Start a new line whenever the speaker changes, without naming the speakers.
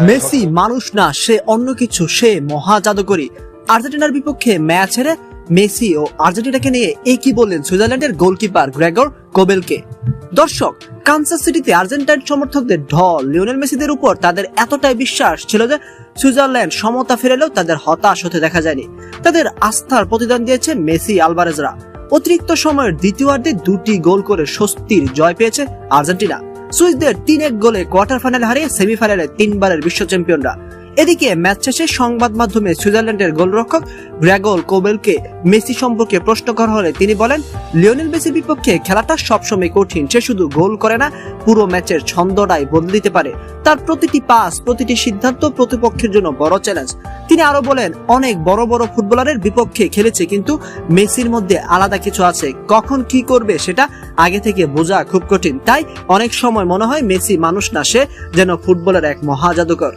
Messi মানুষ না, সে অন্য কিছু, সে মহা জাদুকরী। আর্জেন্টিনার বিপক্ষে ম্যাচ হেরে মেসি ও আর্জেন্টিনাকে নিয়ে কি বললেন সুইজারল্যান্ডের গোলকিপার গ্রেগর কোবেলকে। দর্শক, কানসাস সিটিতে আর্জেন্টাইন সমর্থকদের ঢল লিওনেল মেসিদের উপর তাদের এতটাই বিশ্বাস ছিল যে সুইজারল্যান্ড সমতা ফেরালেও তাদের হতাশ হতে দেখা যায়নি। তাদের আস্থার প্রতিদান দিয়েছে মেসি আলভারেজরা। অতিরিক্ত সময়ের দ্বিতীয়ার্ধে 2টি গোল করে স্বস্তির জয় পেয়েছে আর্জেন্টিনা। সুইসদের 3-1 গোলে কোয়ার্টার ফাইনালে হারিয়ে সেমিফাইনালে 3বারের বিশ্ব চ্যাম্পিয়নরা। এদিকে ম্যাচ শেষে সংবাদ মাধ্যমে সুইজারল্যান্ডের গোলরক্ষক গ্রেগর কোবেলকে মেসি সম্পর্কে প্রশ্ন করা হলে তিনি বলেন, লিওনেল মেসির বিপক্ষে খেলাটা সবসময় কঠিন। সে শুধু গোল করে না, পুরো ম্যাচের ছন্দটাই বদলে দিতে পারে। তার প্রতিটি পাস, প্রতিটি সিদ্ধান্ত প্রতিপক্ষের জন্য বড় চ্যালেঞ্জ। তিনি আরো বলেন, অনেক বড় বড় ফুটবলারের বিপক্ষে খেলেছে, কিন্তু মেসির মধ্যে আলাদা কিছু আছে। কখন কি করবে সেটা আগে থেকে বোঝা খুব কঠিন। তাই অনেক সময় মনে হয় মেসি মানুষ না, সে যেন ফুটবলের এক মহা জাদুকর।